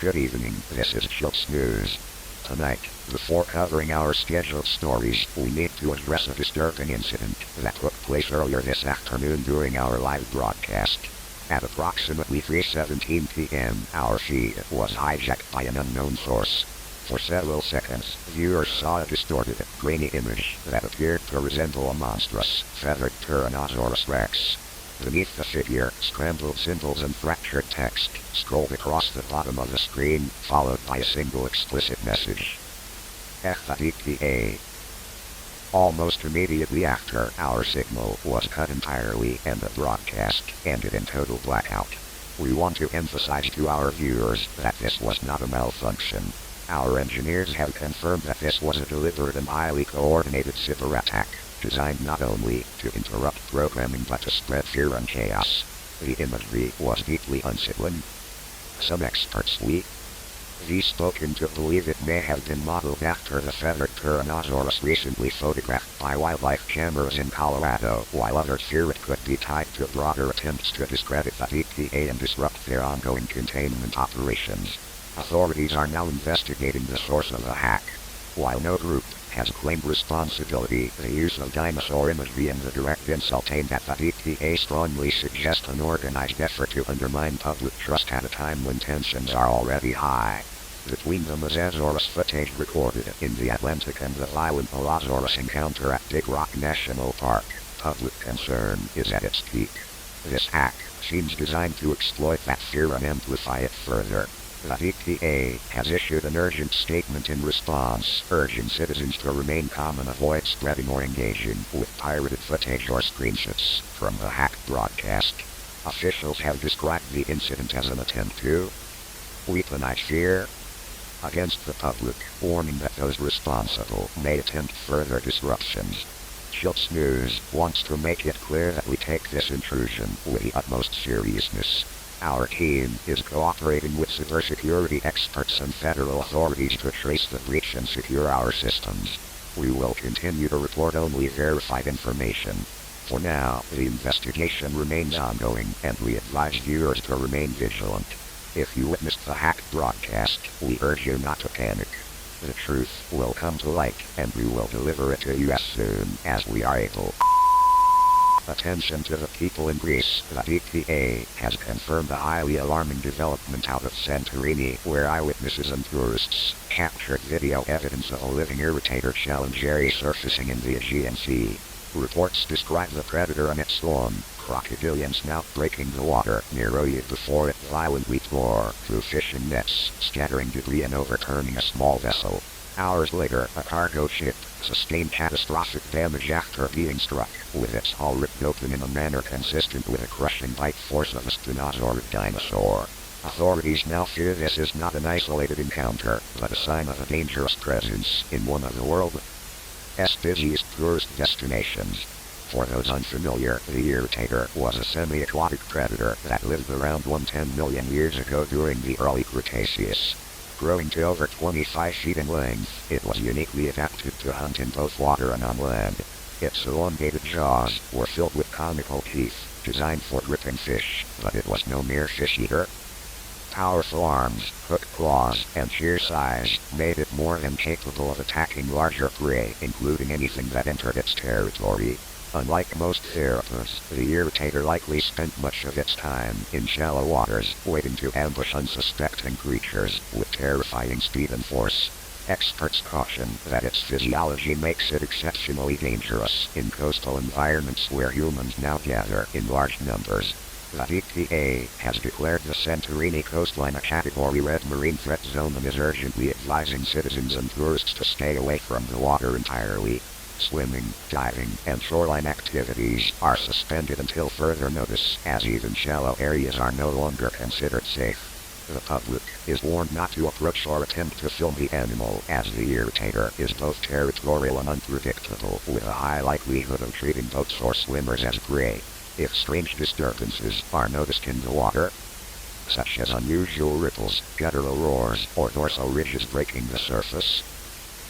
Good evening, this is Chills News. Tonight, before covering our scheduled stories, we need to address a disturbing incident that took place earlier this afternoon during our live broadcast. At approximately 3:17 p.m., our feed was hijacked by an unknown source. For several seconds, viewers saw a distorted, grainy image that appeared to resemble a monstrous, feathered Tyrannosaurus Rex. Beneath the figure, scrambled symbols and fractured text scrolled across the bottom of the screen, followed by a single explicit message. FADPA. Almost immediately after, our signal was cut entirely and the broadcast ended in total blackout. We want to emphasize to our viewers that this was not a malfunction. Our engineers have confirmed that this was a deliberate and highly coordinated cyber attack, designed not only to interrupt programming but to spread fear and chaos. The imagery was deeply unsettling. Some experts spoken to believe it may have been modeled after the feathered Tyrannosaurus recently photographed by wildlife cameras in Colorado, while others fear it could be tied to broader attempts to discredit the EPA and disrupt their ongoing containment operations. Authorities are now investigating the source of the hack. While no group has claimed responsibility, the use of dinosaur imagery and the direct insult aimed at the EPA strongly suggest an organized effort to undermine public trust at a time when tensions are already high. Between the Mosasaurus footage recorded in the Atlantic and the violent Allosaurus encounter at Big Rock National Park, public concern is at its peak. This hack seems designed to exploit that fear and amplify it further. The EPA has issued an urgent statement in response, urging citizens to remain calm and avoid spreading or engaging with pirated footage or screenshots from the hacked broadcast. Officials have described the incident as an attempt to weaponize fear against the public, warning that those responsible may attempt further disruptions. Chills News wants to make it clear that we take this intrusion with the utmost seriousness. Our team is cooperating with cybersecurity experts and federal authorities to trace the breach and secure our systems. We will continue to report only verified information. For now, the investigation remains ongoing, and we advise viewers to remain vigilant. If you witnessed the hacked broadcast, we urge you not to panic. The truth will come to light, and we will deliver it to you as soon as we are able. Attention to the people in Greece. The EPA has confirmed a highly alarming development out of Santorini, where eyewitnesses and tourists captured video evidence of a living irritator challenge resurfacing in the Aegean Sea. Reports describe the predator and its swarm, crocodilian snout breaking the water near Oia before it violently tore through fishing nets, scattering debris and overturning a small vessel. Hours later, a cargo ship sustained catastrophic damage after being struck, with its hull ripped open in a manner consistent with the crushing bite force of a Spinosaurus dinosaur. Authorities now fear this is not an isolated encounter, but a sign of a dangerous presence in one of the world's busiest tourist destinations. For those unfamiliar, the irritator was a semi-aquatic predator that lived around 110 million years ago during the early Cretaceous. Growing to over 25 feet in length, it was uniquely adapted to hunt in both water and on land. Its elongated jaws were filled with conical teeth, designed for gripping fish, but it was no mere fish eater. Powerful arms, hooked claws, and sheer size made it more than capable of attacking larger prey, including anything that entered its territory. Unlike most theropods, the irritator likely spent much of its time in shallow waters, waiting to ambush unsuspecting creatures with terrifying speed and force. Experts caution that its physiology makes it exceptionally dangerous in coastal environments where humans now gather in large numbers. The EPA has declared the Santorini coastline a Category Red Marine Threat Zone and is urgently advising citizens and tourists to stay away from the water entirely. Swimming, diving, and shoreline activities are suspended until further notice, as even shallow areas are no longer considered safe. The public is warned not to approach or attempt to film the animal, as the irritator is both territorial and unpredictable, with a high likelihood of treating boats or swimmers as prey. If strange disturbances are noticed in the water, such as unusual ripples, guttural roars, or dorsal ridges breaking the surface,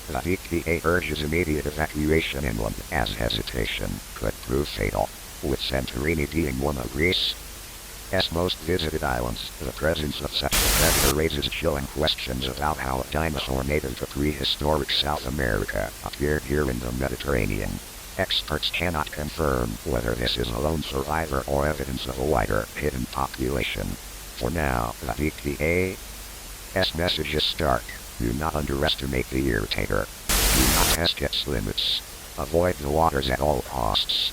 the EPA urges immediate evacuation inland, as hesitation could prove fatal. With Santorini being one of Greece's most visited islands, the presence of such That raises chilling questions about how a dinosaur native to prehistoric South America appeared here in the Mediterranean. Experts cannot confirm whether this is a lone survivor or evidence of a wider, hidden population. For now, the EPA's message is stark. Do not underestimate the irritator. Do not test its limits. Avoid the waters at all costs.